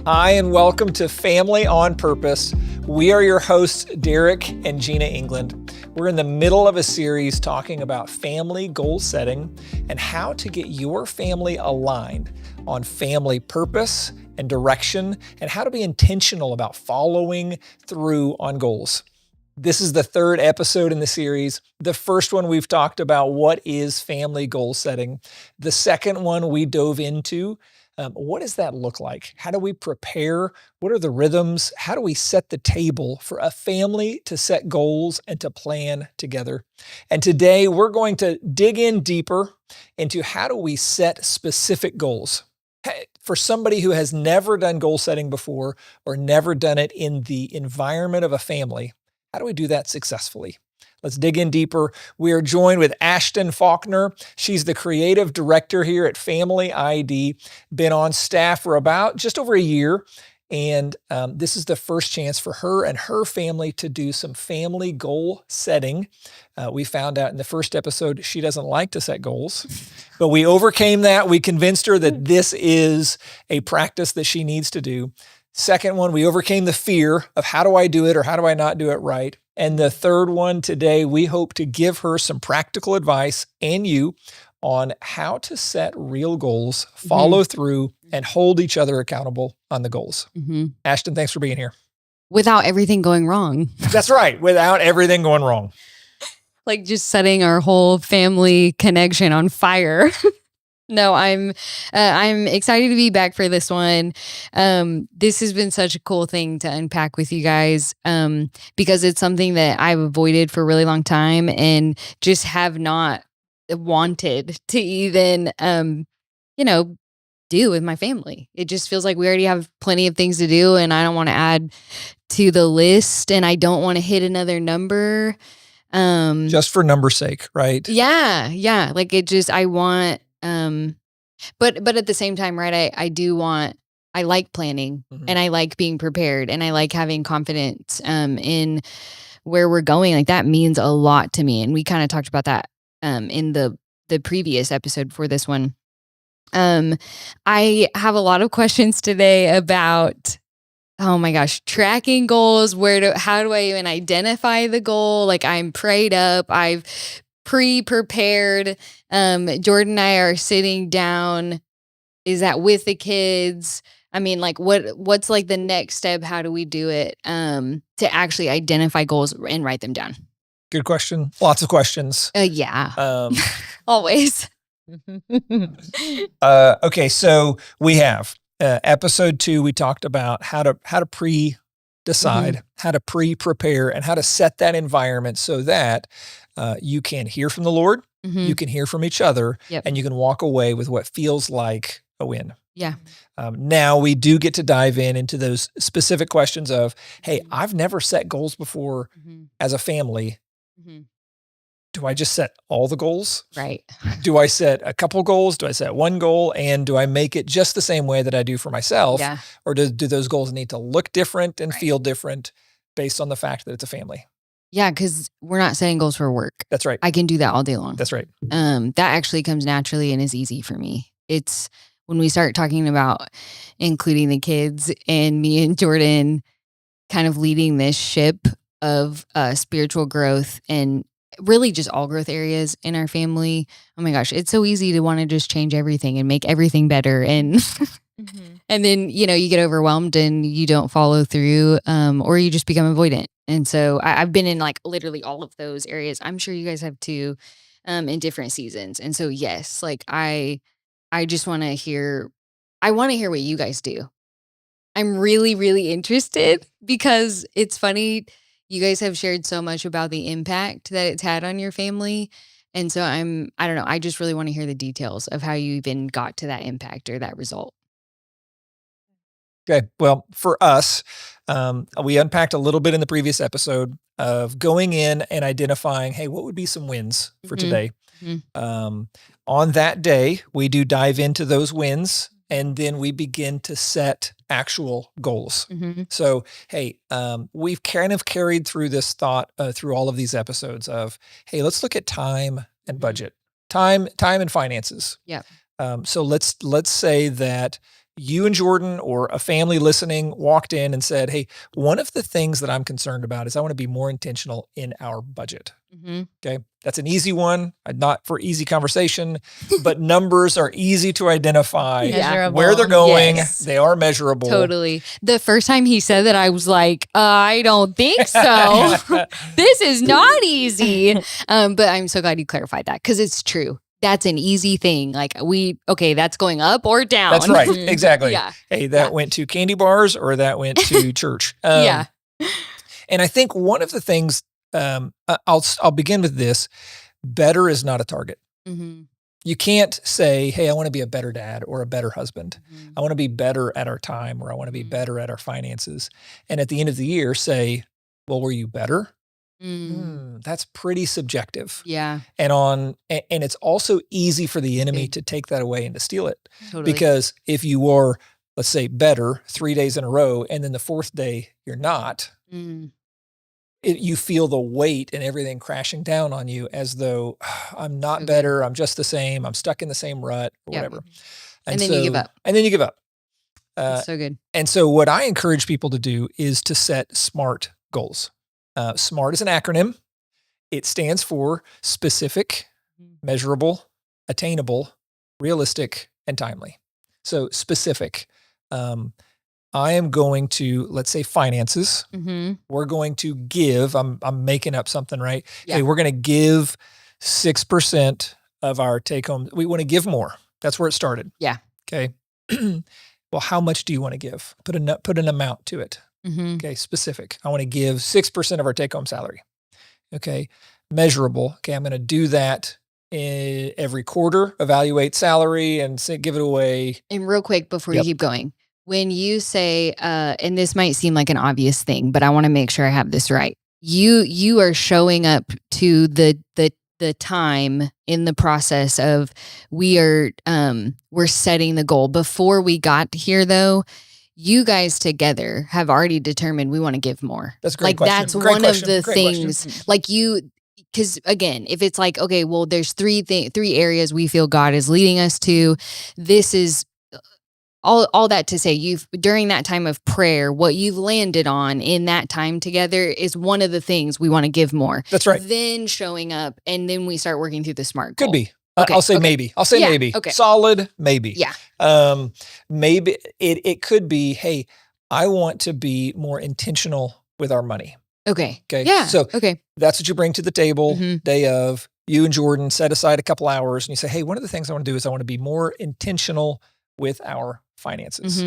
Hi, and welcome to Family on Purpose. We are your hosts, Derek and Gina England. We're in the middle of a series talking about family goal setting and how to get your family aligned on family purpose and direction and how to be intentional about following through on goals. This is the third episode in the series. The first one we've talked about what is family goal setting. The second one we dove into what does that look like? How do we prepare? What are the rhythms? How do we set the table for a family to set goals and to plan together? And today we're going to dig in deeper into how do we set specific goals. For somebody who has never done goal setting before or never done it in the environment of a family, how do we do that successfully? Let's dig in deeper. We are joined with Ashton Faulkner. She's the creative director here at Family ID, been on staff for about just over a year. And this is the first chance for her and her family to do some family goal setting. We found out in the first episode, she doesn't like to set goals, but we overcame that. We convinced her that this is a practice that she needs to do. Second one, we overcame the fear of how do I do it or how do I not do it right? And the third one today, we hope to give her some practical advice and you on how to set real goals, follow through, and hold each other accountable on the goals. Ashton, thanks for being here. Without everything going wrong. That's right. Without everything going wrong. Like just setting our whole family connection on fire. No, I'm excited to be back for this one. This has been such a cool thing to unpack with you guys because it's something that I've avoided for a really long time and just have not wanted to even, do with my family. It just feels like we already have plenty of things to do and I don't want to add to the list and I don't want to hit another number. Just for number's sake, right? Yeah. Like I want... but at the same time, right, I like planning and I like being prepared and I like having confidence in where we're going. Like that means a lot to me. And we kind of talked about that in the previous episode for this one. I have a lot of questions today about, oh my gosh, tracking goals. How do I even identify the goal? Like I'm prayed up. I've pre-prepared. Jordan and I are sitting down. Is that with the kids? I mean, like what's like the next step? How do we do it to actually identify goals and write them down? Good question. Lots of questions. Yeah. Always. Okay, so we have episode 2. We talked about how to pre-decide, how to pre-prepare, and how to set that environment so that you can hear from the Lord, you can hear from each other, and you can walk away with what feels like a win. Yeah. Now we do get to dive into those specific questions of, hey, I've never set goals before as a family. Do I just set all the goals? Right. Do I set a couple goals? Do I set one goal? And do I make it just the same way that I do for myself? Yeah. Or do those goals need to look different and feel different based on the fact that it's a family? Yeah, because we're not setting goals for work. That's right. I can do that all day long. That's right. That actually comes naturally and is easy for me. It's when we start talking about including the kids and me and Jordan kind of leading this ship of spiritual growth and really just all growth areas in our family. Oh my gosh, it's so easy to want to just change everything and make everything better. And and then, you get overwhelmed and you don't follow through or you just become avoidant. And so I've been in like literally all of those areas. I'm sure you guys have too in different seasons. And so, yes, like I just want to hear, what you guys do. I'm really, really interested because it's funny. You guys have shared so much about the impact that it's had on your family. And so I don't know, I just really want to hear the details of how you even got to that impact or that result. Okay. Well, for us, we unpacked a little bit in the previous episode of going in and identifying, hey, what would be some wins for today? On that day, we do dive into those wins and then we begin to set actual goals. So, hey, we've kind of carried through this thought through all of these episodes of, hey, let's look at time and budget, time and finances. Yeah. So let's say that you and Jordan or a family listening walked in and said, hey, one of the things that I'm concerned about is I want to be more intentional in our budget. Okay. That's an easy one, not for easy conversation, but numbers are easy to identify where they're going. Yes. They are measurable. Totally. The first time he said that, I was like, I don't think so. This is not easy. But I'm so glad you clarified that, because it's true. That's an easy thing. Like that's going up or down. That's right. Exactly. Yeah. Hey, that went to candy bars or that went to church. Yeah. And I think one of the things, I'll begin with this. Better is not a target. You can't say, hey, I want to be a better dad or a better husband. I want to be better at our time, or I want to be better at our finances. And at the end of the year say, well, were you better? That's pretty subjective. Yeah. And it's also easy for the enemy to take that away and to steal it. Totally. Because if you are, let's say, better 3 days in a row, and then the fourth day you're not, you feel the weight and everything crashing down on you, as though I'm not better. I'm just the same. I'm stuck in the same rut or whatever. And then you give up. And then you give up. That's so good. And so what I encourage people to do is to set SMART goals. SMART is an acronym. It stands for specific, measurable, attainable, realistic, and timely. So specific. I am going to, let's say, finances. We're going to give, I'm making up something, right? Yeah. Hey, we're going to give 6% of our take home. We want to give more. That's where it started. Yeah. Okay. Well, how much do you want to give? Put an amount to it. Okay. Specific. I want to give 6% of our take home salary. Okay. Measurable. Okay. I'm going to do that every quarter, evaluate salary and give it away. And real quick before you keep going, when you say, and this might seem like an obvious thing, but I want to make sure I have this right. You are showing up to the time in the process of we're setting the goal. Before we got here, though, you guys together have already determined we want to give more. That's a great question. That's one of the things. Like because again, if it's like, okay, well, there's three areas we feel God is leading us to. This is all that to say, during that time of prayer, what you've landed on in that time together is one of the things we want to give more. That's right. Then showing up, and then we start working through the SMART goal. Could be. I'll say maybe. I'll say maybe. Okay. Solid, maybe. Yeah. Maybe it could be, hey, I want to be more intentional with our money. Okay. Yeah. So okay, that's what you bring to the table day of. You and Jordan set aside a couple hours and you say, hey, one of the things I want to do is I want to be more intentional with our finances.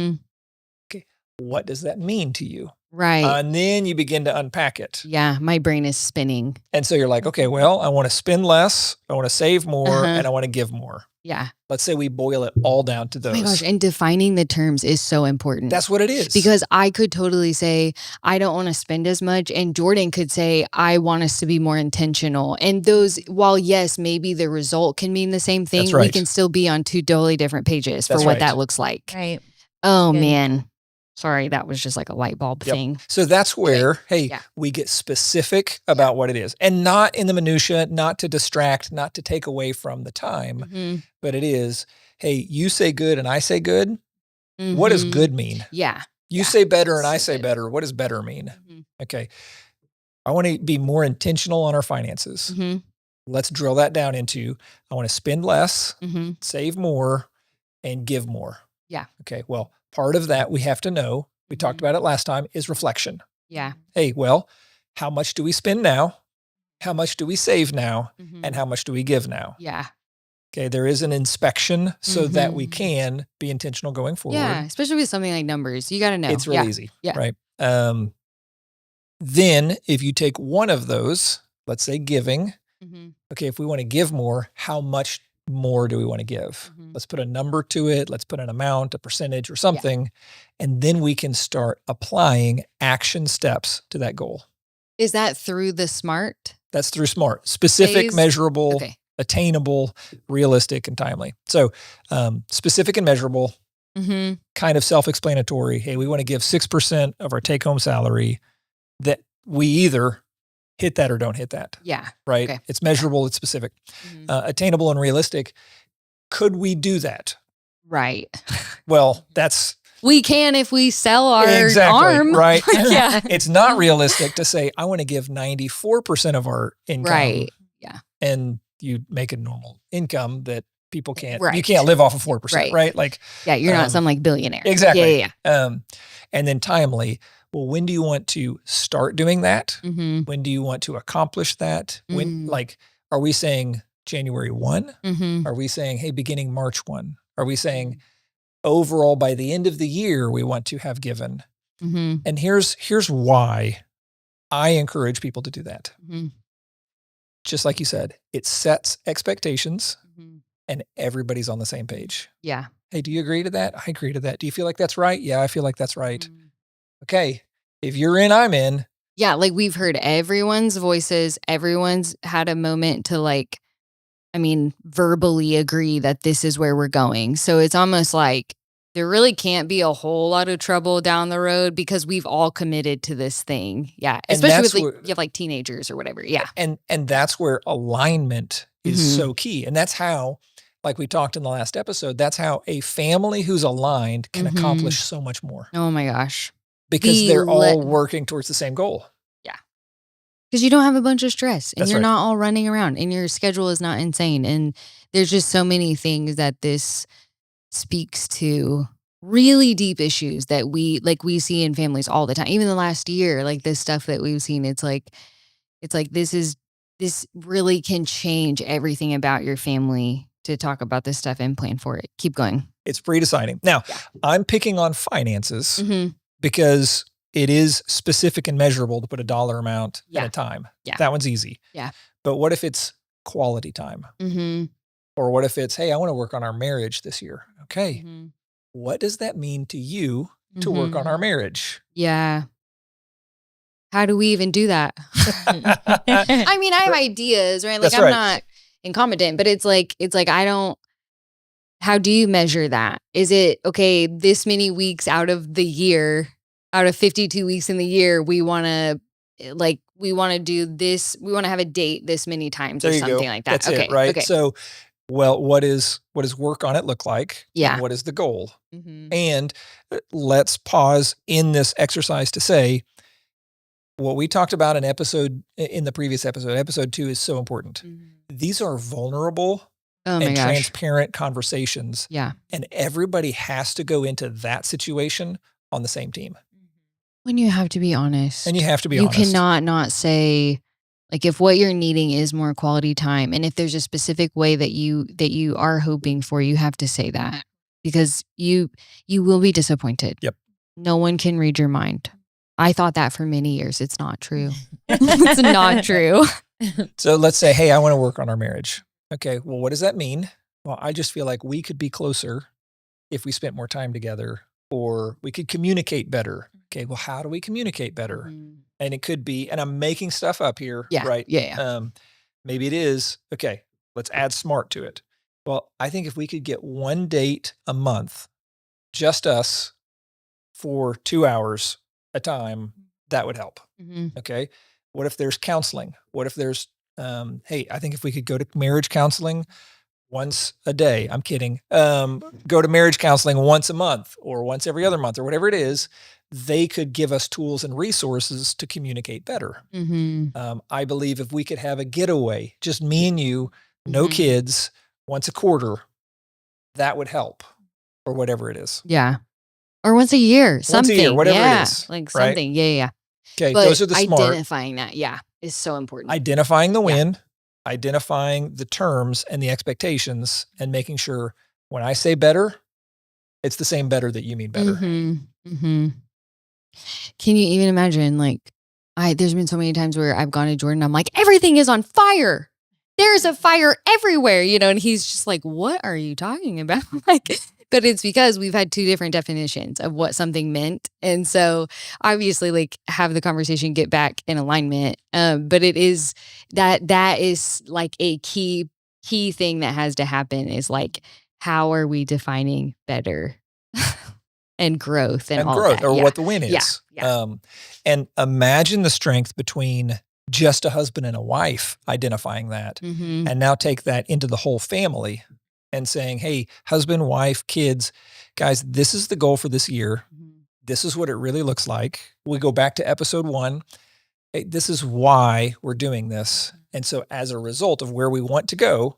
Okay. What does that mean to you? Right. And then you begin to unpack it. Yeah. My brain is spinning. And so you're like, okay, well, I want to spend less, I want to save more, and I want to give more. Yeah. Let's say we boil it all down to those. Oh my gosh. And defining the terms is so important. That's what it is. Because I could totally say, I don't want to spend as much. And Jordan could say, I want us to be more intentional. And those, while yes, maybe the result can mean the same thing, we can still be on two totally different pages for what that looks like. Right. Oh, man. Sorry, that was just like a light bulb thing. So that's where, we get specific about what it is, and not in the minutia, not to distract, not to take away from the time, but it is, hey, you say good and I say good. What does good mean? Yeah. You say better and I say better. What does better mean? Okay. I want to be more intentional on our finances. Let's drill that down into, I want to spend less, save more, and give more. Yeah. Okay. Well, part of that we have to know, we talked about it last time, is reflection. Yeah. Hey, well, how much do we spend now? How much do we save now? And how much do we give now? Yeah. Okay. There is an inspection so that we can be intentional going forward. Yeah. Especially with something like numbers. You got to know. It's really easy. Yeah. Right. Then if you take one of those, let's say giving, okay, if we want to give more, how much more do we want to give? Let's put a number to it. Let's put an amount, a percentage or something. And then we can start applying action steps to that goal. Is that through the SMART? That's through SMART. Specific, measurable, attainable, realistic, and timely. So specific and measurable, kind of self-explanatory. Hey, we want to give 6% of our take-home salary. That we either hit that or don't hit that. Yeah. Right. Okay. It's measurable. It's specific, attainable and realistic. Could we do that? Right. Well, that's We can if we sell our exactly arm. right. Yeah. It's not realistic to say, I want to give 94% of our income. Right. Yeah. And you make a normal income that people can't, you Right. can't live off of 4%, right? Like, Yeah, you're not some like billionaire. exactly. Yeah. And then timely. Well, when do you want to start doing that? Mm-hmm. When do you want to accomplish that? When, like, are we saying January 1? Mm-hmm. Are we saying, hey, beginning March 1? Are we saying overall by the end of the year, we want to have given? Mm-hmm. And here's why I encourage people to do that. Mm-hmm. Just like you said, it sets expectations Mm-hmm. and everybody's on the same page. Yeah. Hey, do you agree to that? I agree to that. Do you feel like that's right? Yeah, I feel like that's right. Mm-hmm. Okay. If you're in, I'm in. Yeah. Like we've heard everyone's voices. Everyone's had a moment to like, verbally agree that this is where we're going. So it's almost like there really can't be a whole lot of trouble down the road because we've all committed to this thing. Yeah. And Especially that's with where- like, you have like teenagers or whatever. Yeah. And that's where alignment is Mhm. so key. And that's how, like we talked in the last episode, that's how a family who's aligned can Mhm. accomplish so much more Oh my gosh. because they're all working towards the same goal. Because you don't have a bunch of stress and That's you're right. not all running around and your schedule is not insane. And there's just so many things that this speaks to, really deep issues that we see in families all the time. Even the last year, like this stuff that we've seen, it's like this really can change everything about your family to talk about this stuff and plan for it. Keep going. It's pretty deciding. Now, I'm picking on finances Mm-hmm. because it is specific and measurable to put a dollar amount Yeah. at a time. Yeah. That one's easy. Yeah. But what if it's quality time? Mm-hmm. Or what if it's, hey, I want to work on our marriage this year. Okay. Mm-hmm. What does that mean to you to work on our marriage? Yeah. How do we even do that? I have ideas, right? Like That's I'm right. not incompetent, but it's like I don't. How do you measure that? Is it okay? This many weeks out of the year, out of 52 weeks in the year, we want to do this. We want to have a date this many times There or you something go. like that. That's Okay, it, right? okay. So, well, what does work on it look like? Yeah. And what is the goal? Mm-hmm. And let's pause in this exercise to say what we talked about in the previous episode 2 is so important. Mm-hmm. These are vulnerable Oh my and gosh. transparent conversations. Yeah. And everybody has to go into that situation on the same team. When you have to be honest. And you have to be you honest. cannot not say, like, if what you're needing is more quality time, and if there's a specific way that you are hoping for, you have to say that because you will be disappointed. Yep. No one can read your mind. I thought that for many years. It's not true. It's not true. So let's say, hey, I want to work on our marriage. Okay, well, what does that mean? Well, I just feel like we could be closer if we spent more time together, or we could communicate better. Okay, well, how do we communicate better? Mhm. And it could be, and I'm making stuff up here, Yeah. right? Yeah. Maybe it is, okay, let's add smart to it. Well, I think if we could get one date a month, just us for 2 hours a time, that would help. Mhm. Okay. What if there's counseling? What if there's, hey, I think if we could go to marriage counseling once a day, I'm kidding, go to marriage counseling once a month or once every other month or whatever it is, they could give us tools and resources to communicate better. Mhm. I believe if we could have a getaway, just me and you, no Mhm. kids, once a quarter, that would help, or whatever it is. Yeah. Or once a year, something. Once a year, whatever yeah. it is. Like right? something. Yeah. Okay, But those are the smart. identifying that, is so important. Identifying the win, identifying the terms and the expectations, and making sure when I say better, it's the same better that you mean better. Mm-hmm. Can you even imagine, like, there's been so many times where I've gone to Jordan, I'm like, everything is on fire. There's a fire everywhere, and he's just like, what are you talking about? But it's because we've had two different definitions of what something meant. And so obviously, like, have the conversation, get back in alignment. But it is that is like a key thing that has to happen is like, how are we defining better and growth and all growth, that? or what the win is. Yeah. And imagine the strength between just a husband and a wife identifying that, Mm-hmm. and now take that into the whole family. and saying, hey, husband, wife, kids, guys, this is the goal for this year. This is what it really looks like. We go back to episode 1. Hey, this is why we're doing this. And so as a result of where we want to go,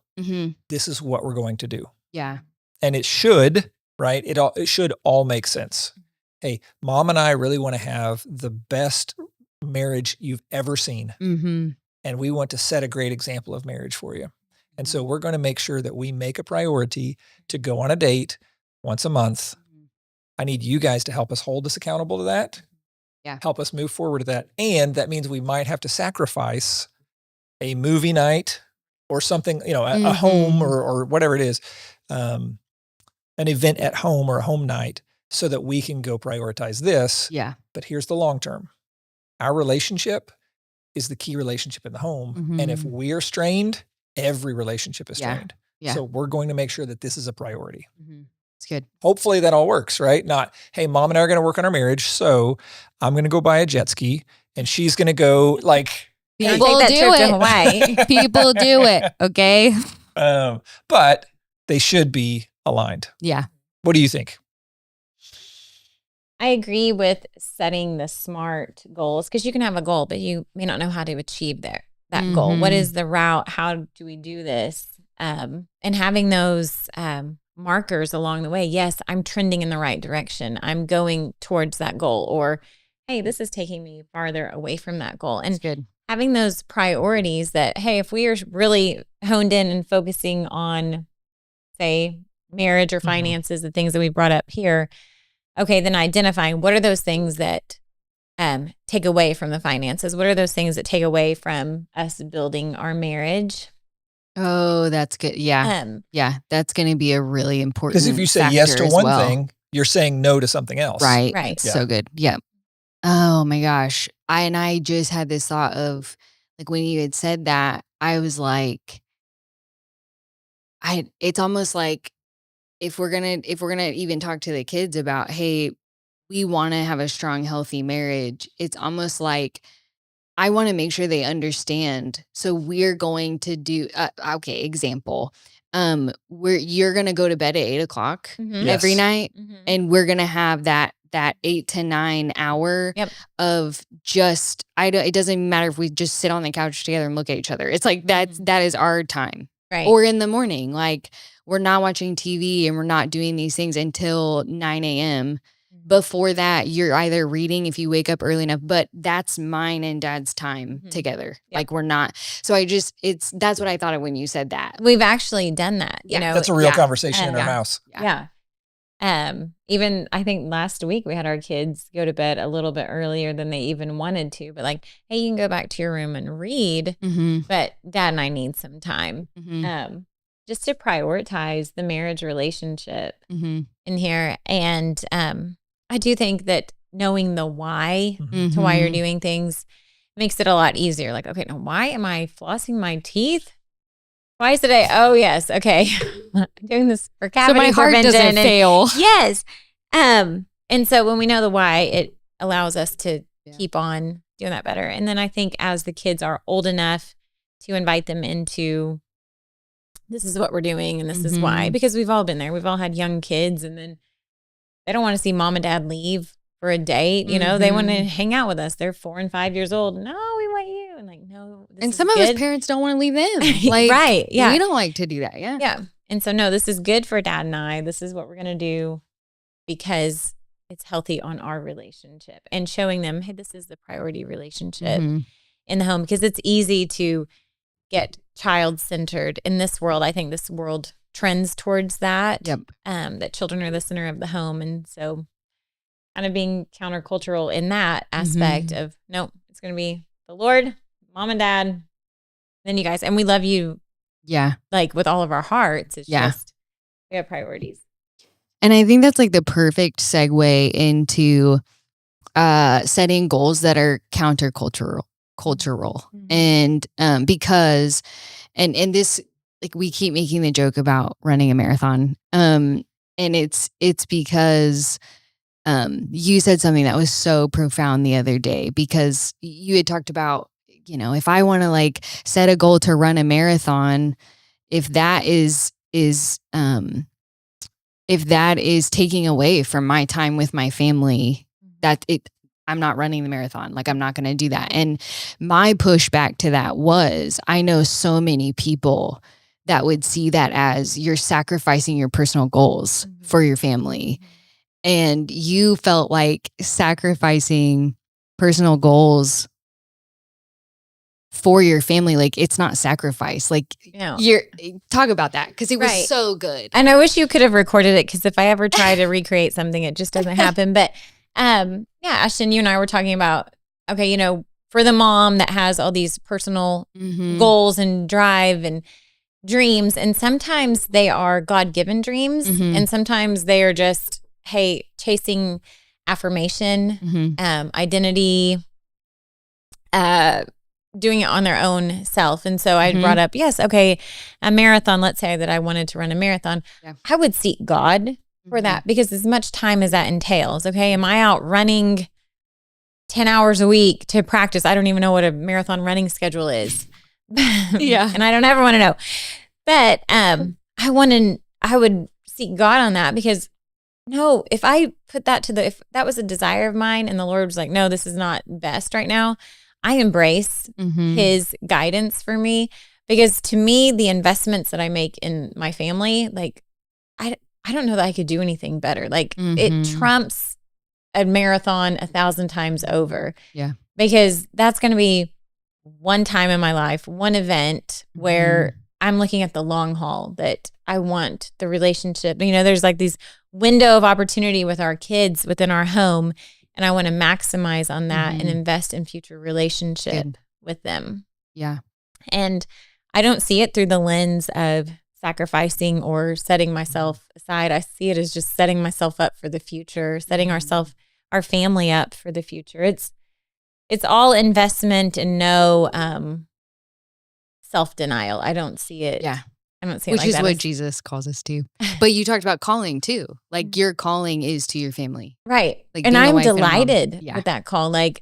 this is what we're going to do. Yeah. And it should, right? It should all make sense. Hey, mom and I really want to have the best marriage you've ever seen. And we want to set a great example of marriage for you. And so we're going to make sure that we make a priority to go on a date once a month. I need you guys to help us hold us accountable to that. Yeah. Help us move forward to that. And that means we might have to sacrifice a movie night or something, a home or whatever it is, an event at home or a home night so that we can go prioritize this. Yeah. But here's the long term. Our relationship is the key relationship in the home. And if we are strained, every relationship is strained. Yeah. So we're going to make sure that this is a priority. It's good. Hopefully that all works, right? Not, hey, mom and I are going to work on our marriage. So I'm going to go buy a jet ski and she's going to go People take that do trip to it. Hawaii. People do it. Okay. But they should be aligned. Yeah. What do you think? I agree with setting the SMART goals because you can have a goal, but you may not know how to achieve that goal. What is the route? How do we do this? And having those markers along the way. Yes, I'm trending in the right direction. I'm going towards that goal. Or, hey, this is taking me farther away from that goal. And That's good. having those priorities that, hey, if we are really honed in and focusing on, say, marriage or finances, the things that we brought up here, okay, then identifying what are those things that take away from the finances? What are those things that take away from us building our marriage? Oh, that's good. Yeah. Yeah. That's going to be a really important Because if you say yes to one thing, you're saying no to something else. Right. Right. So good. Yeah. Oh my gosh. I just had this thought of when you had said that, I was like, it's almost like if we're going to even talk to the kids about, hey, we want to have a strong, healthy marriage. It's almost like I want to make sure they understand. So we're going to do, okay, example. You're going to go to bed at 8:00 every night. And we're going to have that 8 to 9 hour of just, it doesn't matter if we just sit on the couch together and look at each other. It's like, that is our time. Right. Or in the morning, we're not watching TV and we're not doing these things until 9 a.m. Before that, you're either reading if you wake up early enough, but that's mine and dad's time together. Yep. We're not. So that's what I thought of when you said that. We've actually done that. You know, That's a real conversation in our house. Yeah. Even I think last week we had our kids go to bed a little bit earlier than they even wanted to, but hey, you can go back to your room and read, but dad and I need some time. Just to prioritize the marriage relationship in here. And I do think that knowing the why to why you're doing things makes it a lot easier. Okay, now why am I flossing my teeth? Twice a day. Oh, yes. Okay. I'm doing this for cavity so my heart prevention doesn't fail. Yes. And so when we know the why, it allows us to keep on doing that better. And then I think as the kids are old enough to invite them into, this is what we're doing and this is why, because we've all been there. We've all had young kids and then they don't want to see mom and dad leave for a date. You know, they want to hang out with us. They're 4 and 5 years old. No, we want you. And no, this and is some good. of us parents don't want to leave them. Right. Yeah. We don't like to do that. Yeah. Yeah. And so, no, this is good for dad and I. This is what we're going to do because it's healthy on our relationship and showing them, hey, this is the priority relationship in the home, because it's easy to get child-centered in this world. I think this world trends towards that, that children are the center of the home. And so kind of being countercultural in that aspect of, no, it's going to be the Lord, mom and dad, then you guys. And we love you. Yeah. With all of our hearts. It's just, we have priorities. And I think that's the perfect segue into setting goals that are countercultural. And because, and this, we keep making the joke about running a marathon. And it's because you said something that was so profound the other day, because you had talked about, if I want to set a goal to run a marathon, if that is is if that is taking away from my time with my family, I'm not running the marathon. Like, I'm not going to do that. And my pushback to that was, I know so many people that would see that as you're sacrificing your personal goals for your family. And you felt like sacrificing personal goals for your family, like, it's not sacrifice. Like, you're talk about that, because it was so good. And I wish you could have recorded it, because if I ever try to recreate something, it just doesn't happen. But Ashton, you and I were talking about, okay, for the mom that has all these personal goals and drive and dreams, and sometimes they are God-given dreams, and sometimes they are just, hey, chasing affirmation, identity, doing it on their own self. And so I brought up, yes, okay, a marathon. Let's say that I wanted to run a marathon. Yeah. I would seek God for that, because as much time as that entails, okay, am I out running 10 hours a week to practice? I don't even know what a marathon running schedule is. Yeah. And I don't ever want to know. But I would seek God on that, because no, if I put that if that was a desire of mine and the Lord was like, no, this is not best right now, I embrace his guidance for me, because to me, the investments that I make in my family, like, I don't know that I could do anything better. Like, it trumps a marathon 1,000 times over. Yeah. Because that's going to be one time in my life, one event where I'm looking at the long haul, that I want the relationship. There's like these window of opportunity with our kids within our home, and I want to maximize on that and invest in future relationship with them. Yeah. And I don't see it through the lens of sacrificing or setting myself aside. I see it as just setting myself up for the future, setting our family up for the future. It's all investment and no self-denial. I don't see it. Yeah. I don't see it Which like is that. what Jesus calls us to. But you talked about calling too. Like, your calling is to your family. Right. Like, and being a I'm wife and a mom. delighted with that call. Like,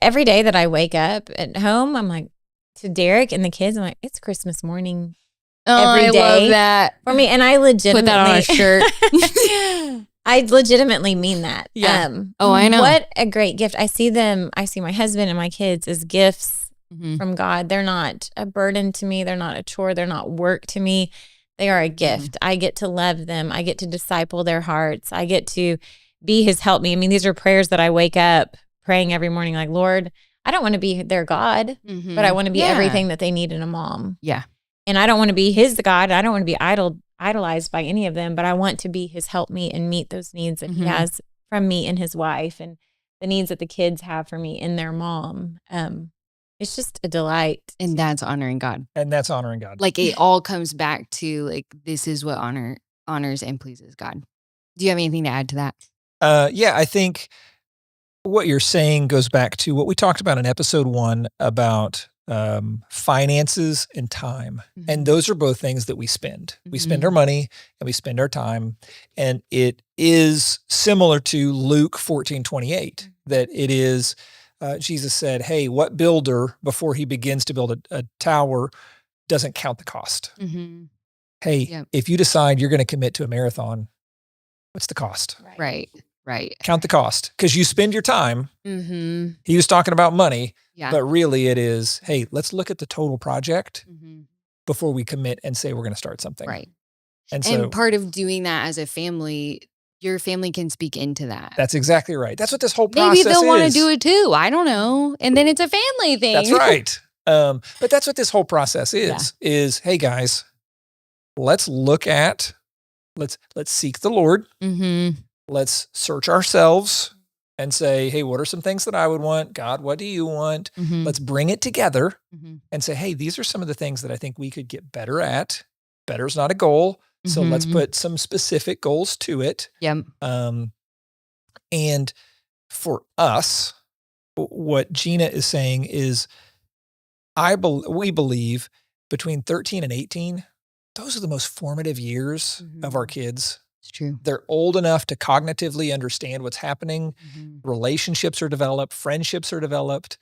every day that I wake up at home, I'm like, to Derek and the kids, I'm like, it's Christmas morning every day. I love that. For me. And I legitimately. Put that on a shirt. I legitimately mean that. Yeah. I know. What a great gift. I see my husband and my kids as gifts from God. They're not a burden to me. They're not a chore. They're not work to me. They are a gift. I get to love them. I get to disciple their hearts. I get to be his help me. I mean, these are prayers that I wake up praying every morning, like, Lord, I don't want to be their God, but I want to be everything that they need in a mom. Yeah. And I don't want to be his God. I don't want to be idolized by any of them, but I want to be his help me and meet those needs that he has from me and his wife, and the needs that the kids have for me and their mom. It's just a delight. And that's honoring God. Like, it all comes back to, like, this is what honors and pleases God. Do you have anything to add to that? Yeah, I think what you're saying goes back to what we talked about in episode 1 about finances and time. And those are both things that we spend. We spend our money and we spend our time. And it is similar to Luke 14:28, that it is, Jesus said, hey, what builder, before he begins to build a tower, doesn't count the cost? Hey, if you decide you're going to commit to a marathon, what's the cost? Right. Count the cost, because you spend your time. He was talking about money, but really it is, hey, let's look at the total project before we commit and say we're going to start something. Right. And so part of doing that as a family, your family can speak into that. That's exactly right. That's what this whole process is. Maybe they'll want to do it too. I don't know. And then it's a family thing. That's right. But that's what this whole process is, hey guys, let's seek the Lord. Let's search ourselves and say, hey, what are some things that I would want? God, what do you want? Let's bring it together and say, hey, these are some of the things that I think we could get better at. Better is not a goal. So let's put some specific goals to it. And for us, what Gina is saying is, we believe between 13 and 18, those are the most formative years of our kids. It's true. They're old enough to cognitively understand what's happening. Relationships are developed. Friendships are developed.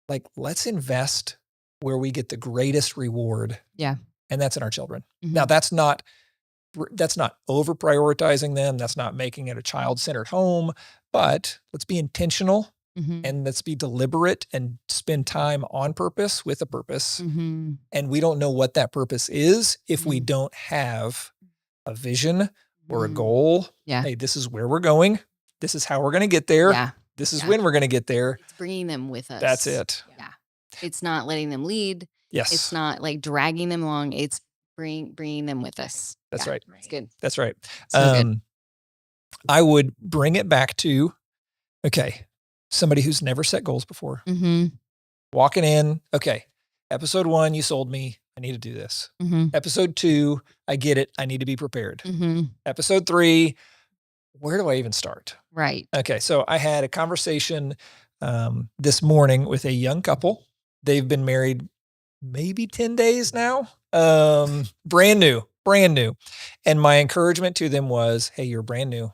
Like, let's invest where we get the greatest reward. Yeah. and that's in our children. Mhm. Now that's not over prioritizing them. That's not making it a child-centered home, but let's be intentional Mhm. and let's be deliberate and spend time on purpose with a purpose. Mhm. And we don't know what that purpose is if we Mhm. don't have a vision or a Mhm. goal. Yeah. Hey, this is where we're going. This is how we're going to get there. Yeah. This is Yeah. when we're going to get there. It's bringing them with us. That's it. Yeah. It's not letting them lead. Yes. It's not like dragging them along. It's bringing them with us. That's Yeah, right. It's good. That's right. So good. I would bring it back to, okay, somebody who's never set goals before. Mm-hmm. Walking in, okay, episode 1, you sold me. I need to do this. Mm-hmm. Episode 2, I get it. I need to be prepared. Mm-hmm. Episode 3, where do I even start? Right. Okay, so I had a conversation this morning with a young couple. They've been married maybe 10 days now. Brand new. And my encouragement to them was, hey, you're brand new.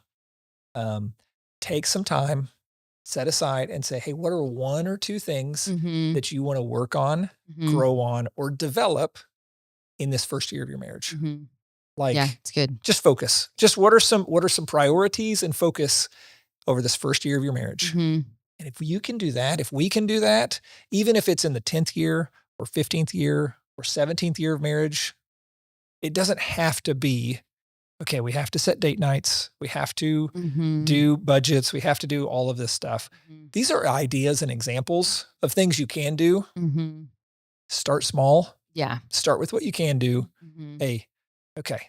Take some time, set aside and say, hey, what are 1 or 2 things Mm-hmm. that you want to work on, Mm-hmm. grow on, or develop in this first year of your marriage? Mm-hmm. Like, Yeah, it's good. just focus. Just what are some priorities and focus over this first year of your marriage? Mm-hmm. And if you can do that, if we can do that, even if it's in the 10th year or 15th year or 17th year of marriage, it doesn't have to be, okay, we have to set date nights. We have to Mm-hmm. do budgets. We have to do all of this stuff. Mm-hmm. These are ideas and examples of things you can do. Mm-hmm. Start small. Yeah. Start with what you can do. Mm-hmm. Hey, okay,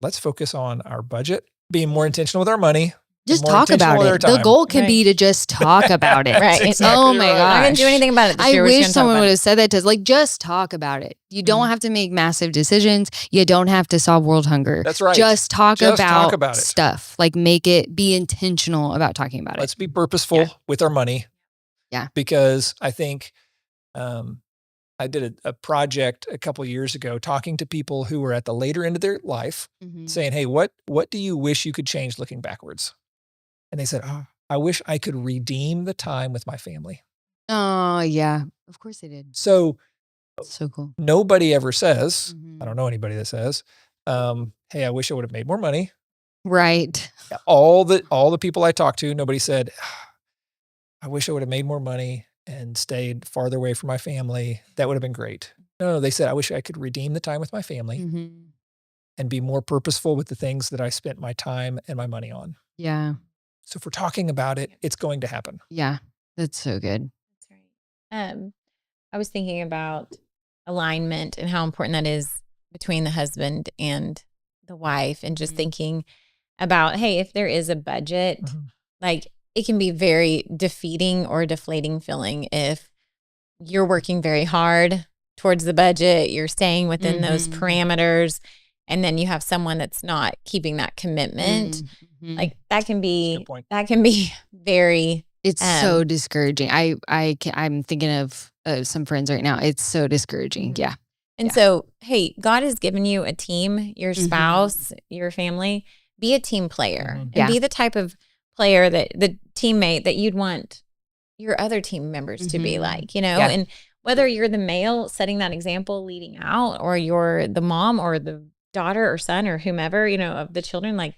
let's focus on our budget, being more intentional with our money. Just more talk intentional about with our it. The time. goal can Right. be to just talk about it. Right. That's exactly Oh my right. gosh. I didn't do anything about it this I year. We're just wish gonna talk someone about would it. have said that to us. Like, just talk about it. You don't have to make massive decisions. You don't have to solve world hunger. That's right. Just talk Just about, talk about it. stuff. Like, be intentional about talking about Let's it. be purposeful Yeah. with our money. Yeah. Because I think I did a project a couple years ago talking to people who were at the later end of their life Mhm. saying, hey, what do you wish you could change looking backwards? And they said, I wish I could redeem the time with my family. Oh, yeah. Of course they did. So So cool. nobody ever says, Mhm. I don't know anybody that says, hey, I wish I would have made more money. Right. All the people I talked to, nobody said, I wish I would have made more money and stayed farther away from my family. That would have been great. No, they said, I wish I could redeem the time with my family Mhm. and be more purposeful with the things that I spent my time and my money on. Yeah. So if we're talking about it, it's going to happen. Yeah. That's so good. That's right. I was thinking about alignment and how important that is between the husband and the wife, and just Mhm. thinking about, hey, if there is a budget, Mhm. like it can be very defeating or deflating feeling if you're working very hard towards the budget, you're staying within those Mhm. parameters, and then you have someone that's not keeping that commitment. Mhm. Like that can Good be point. very It's so discouraging. I'm thinking of some friends right now. It's so discouraging. Mhm. Yeah. And Yeah. so, hey, God has given you a team, your Mhm. spouse, your family. Be a team player Mhm. and Yeah. be the type of player that the teammate that you'd want your other team members to be Mhm. like, you know, Yeah. and whether you're the male setting that example leading out, or you're the mom or the daughter or son or whomever, you know, of the children, like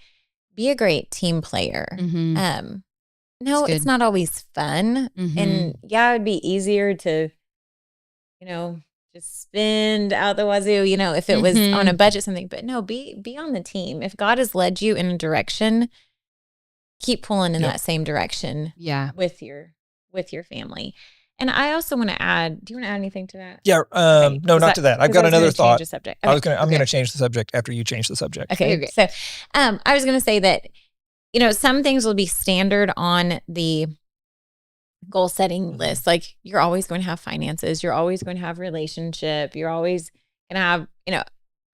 be a great team player. Mhm. No, That's it's good. not always fun. Mhm. And yeah, it'd be easier to, you know, just spend out the wazoo, you know, if it was on a budget, something, but no, be on the team. If God has led you in a direction, keep pulling in Yep. that same direction Yeah. with your family. And I also want to add, do you want to add anything to that? Yeah. Okay, No, 'cause not that- to that. I've 'cause got I was gonna another change thought. the subject. I'm Okay. going to change the subject after you change the subject. Okay. Okay. So, I was going to say that, you know, some things will be standard on the goal setting Mhm. list. Like you're always going to have finances. You're always going to have relationship. You're always going to have, you know,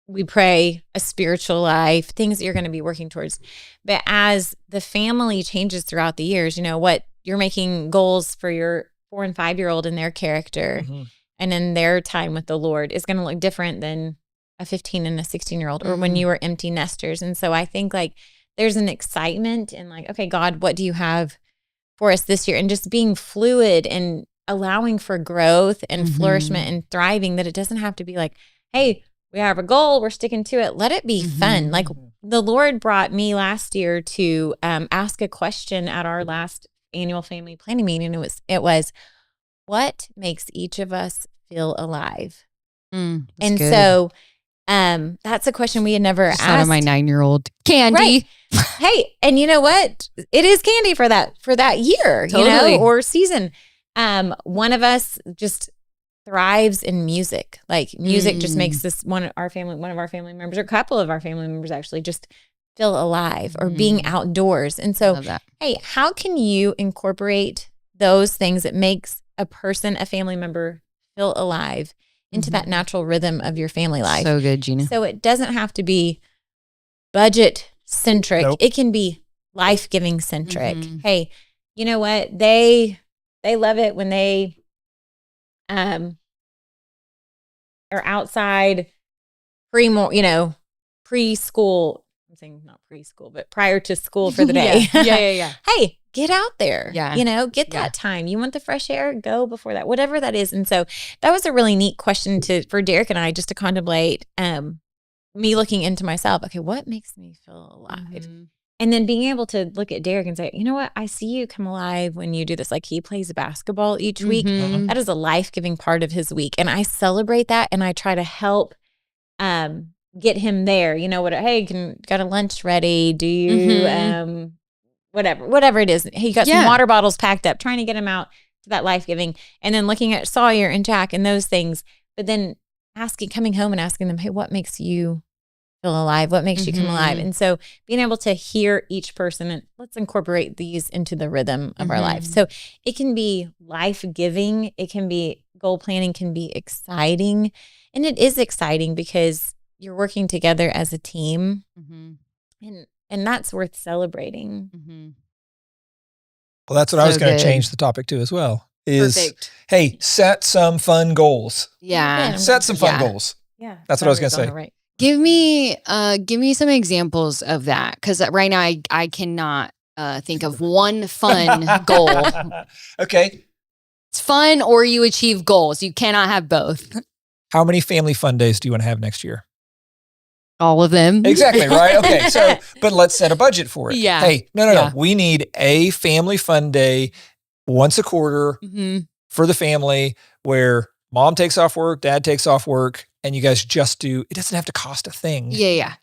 we pray a spiritual life, things that you're going to be working towards. But as the family changes throughout the years, you know, what you're making goals for your 4 and 5-year-old in their character Mhm. and in their time with the Lord is going to look different than a 15 and a 16-year-old or when Mhm. you were empty nesters. And so I think like there's an excitement in like, okay, God, what do you have for us this year? And just being fluid and allowing for growth and Mhm. flourishment and thriving, that it doesn't have to be like, hey, we have a goal, we're sticking to it. Let it be fun. Like the Lord brought me last year to ask a question at our last annual family planning meeting. It was, what makes each of us feel alive? And good. so that's a question we had never asked. Out of my 9-year-old candy. Right. Hey, and you know what? It is candy for that year, Totally. or season. One of us just thrives in music. Like music just makes this one of our family members, or a couple of our family members actually just feel alive, or being outdoors. And so, hey, how can you incorporate those things that makes a person, a family member, feel alive into that natural rhythm of your family life? So good, Gina. So it doesn't have to be budget centric. Nope. It can be life-giving centric. Hey, you know what? They love it when they are outside preschool. I'm saying not preschool, but prior to school for the day. Yeah. Hey, get out there. Yeah. Get that time. You want the fresh air? Go before that, whatever that is. And so that was a really neat question for Derek and I just to contemplate, me looking into myself. Okay, what makes me feel alive? And then being able to look at Derek and say, you know what? I see you come alive when you do this. Like he plays basketball each week. That is a life-giving part of his week. And I celebrate that. And I try to help get him there. You know what? Hey, got a lunch ready? Do you, whatever it is. Hey, you got some water bottles packed up, trying to get him out to that life-giving. And then looking at Sawyer and Jack and those things. But then coming home and asking them, hey, what makes you feel alive? What makes you come alive? And so being able to hear each person, and let's incorporate these into the rhythm of our life. So it can be life-giving. It can be goal planning, can be exciting. And it is exciting because you're working together as a team. And that's worth celebrating. Well, that's what I was going to change the topic to as well. Perfect. Hey, set some fun goals. Yeah. Set some fun goals. Yeah. That's what I was going to say. Right. Give me some examples of that, because right now I cannot think of one fun goal. Okay. It's fun or you achieve goals. You cannot have both. How many family fun days do you want to have next year? All of them. Exactly, right? Okay, but let's set a budget for it. Yeah. Hey, no. We need a family fun day once a quarter for the family where mom takes off work, dad takes off work, and you guys just do, it doesn't have to cost a thing. Yeah.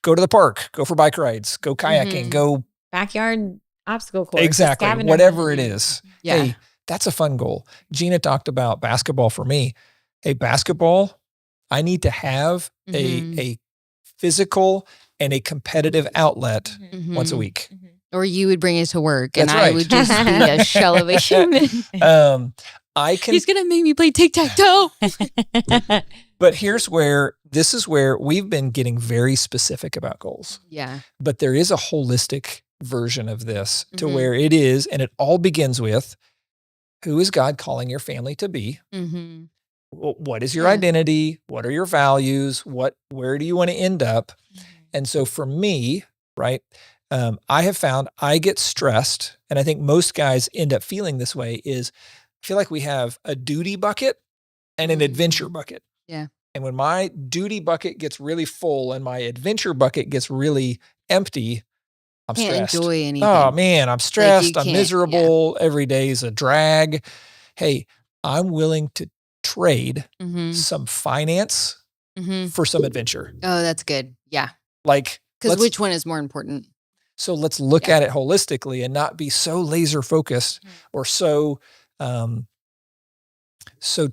Go to the park, go for bike rides, go kayaking, go backyard obstacle course. Exactly. Whatever it is. Yeah. Hey, that's a fun goal. Gina talked about basketball for me. Hey, basketball, I need to have a physical and a competitive outlet once a week. Or you would bring it to work. That's and right. I would just be a shell of a human. He's going to make me play tic-tac-toe. But this is where we've been getting very specific about goals. Yeah. But there is a holistic version of this to where it is, and it all begins with, who is God calling your family to be? What is your identity? What are your values? Where do you want to end up? And so for me, right, I have found I get stressed, and I think most guys end up feeling this way, is I feel like we have a duty bucket and an adventure bucket. Yeah. And when my duty bucket gets really full and my adventure bucket gets really empty, I'm Can't stressed. enjoy anything. Oh man, I'm stressed. Like I'm miserable. Yeah. Every day is a drag. Hey, I'm willing to trade some finance for some adventure. Oh, that's good. Yeah. Like, because which one is more important? So let's look at it holistically and not be so laser focused or so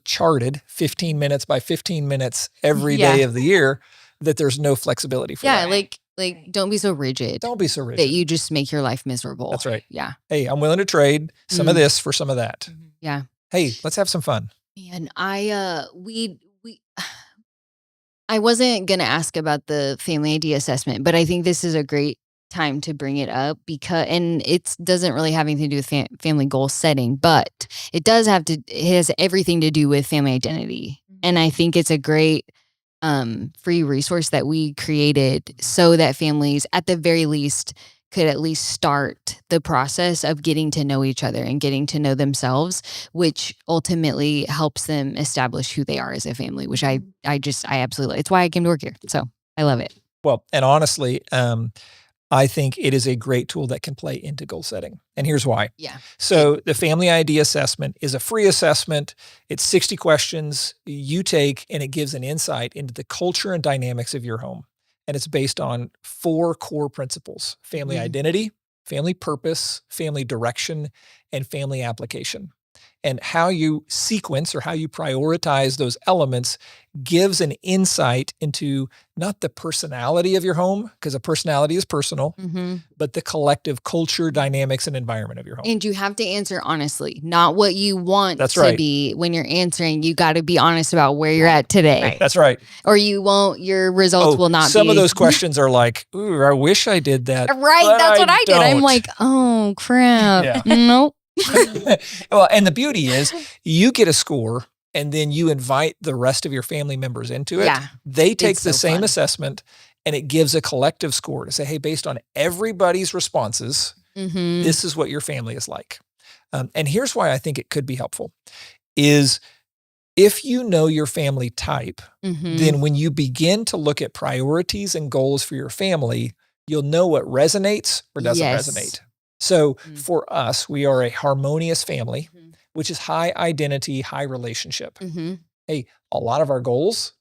charted 15 minutes by 15 minutes every day of the year that there's no flexibility for that. Yeah, like don't be so rigid. Don't be so rigid. That you just make your life miserable. That's right. Yeah. Hey, I'm willing to trade some of this for some of that. Yeah. Hey, let's have some fun. And I wasn't going to ask about the family ID assessment, but I think this is a great time to bring it up and it doesn't really have anything to do with family goal setting, but it has everything to do with family identity. And I think it's a great free resource that we created so that families at the very least could at least start the process of getting to know each other and getting to know themselves, which ultimately helps them establish who they are as a family, which I absolutely, it's why I came to work here. So I love it. Well, and honestly, I think it is a great tool that can play into goal setting. And here's why. Yeah. So the Family ID Assessment is a free assessment. It's 60 questions you take, and it gives an insight into the culture and dynamics of your home. And it's based on 4 core principles: family identity, family purpose, family direction, and family application. And how you sequence or how you prioritize those elements gives an insight into not the personality of your home, because a personality is personal, but the collective culture, dynamics, and environment of your home. And you have to answer honestly, not what you want That's to right. be. When you're answering, you got to be honest about where you're at today. Right. That's right. Or your results will not be. Some of those questions are like, ooh, I wish I did that. Right. That's what I did. I'm don't. like, oh, crap. Yeah. Nope. Well, and the beauty is you get a score, and then you invite the rest of your family members into it. Yeah. They take It's the so same fun. assessment, and it gives a collective score to say, hey, based on everybody's responses, this is what your family is like. And here's why I think it could be helpful is if you know your family type, then when you begin to look at priorities and goals for your family, you'll know what resonates or doesn't resonate. So for us, we are a harmonious family, which is high identity, high relationship. Hey, a lot of our goals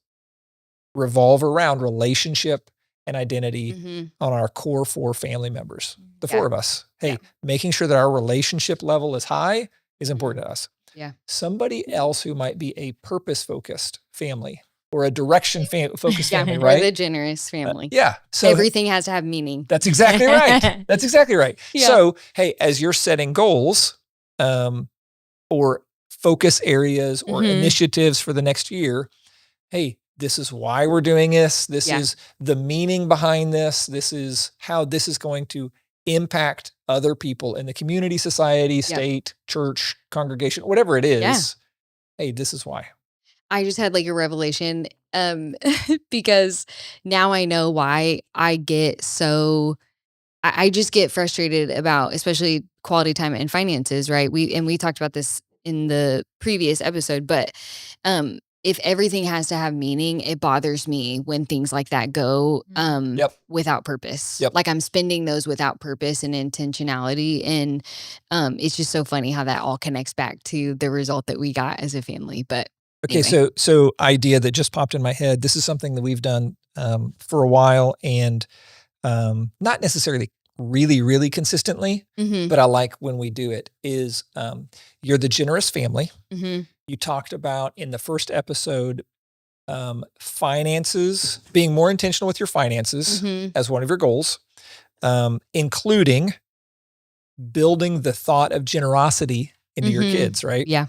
revolve around relationship and identity on our core 4 family members, the 4 of us. Hey, making sure that our relationship level is high is important to us. Yeah. Somebody else who might be a purpose-focused family or a direction-focused family, We're right? the generous family. So everything has to have meaning. that's exactly right. That's exactly right. Yeah. So, hey, as you're setting goals or focus areas or initiatives for the next year, hey, this is why we're doing this. This is the meaning behind this. This is how this is going to impact other people in the community, society, state, church, congregation, whatever it is. Yeah. Hey, this is why. I just had like a revelation because now I know why I get so I just get frustrated about especially quality time and finances, right? We talked about this in the previous episode, but if everything has to have meaning, it bothers me when things like that go without purpose. Like I'm spending those without purpose and intentionality. And it's just so funny how that all connects back to the result that we got as a family. But okay, anyway. so idea that just popped in my head. This is something that we've done for a while, and not necessarily really, really consistently, but I like when we do it, is you're the generous family. You talked about in the first episode, finances, being more intentional with your finances as one of your goals, including building the thought of generosity into your kids, right? Yeah.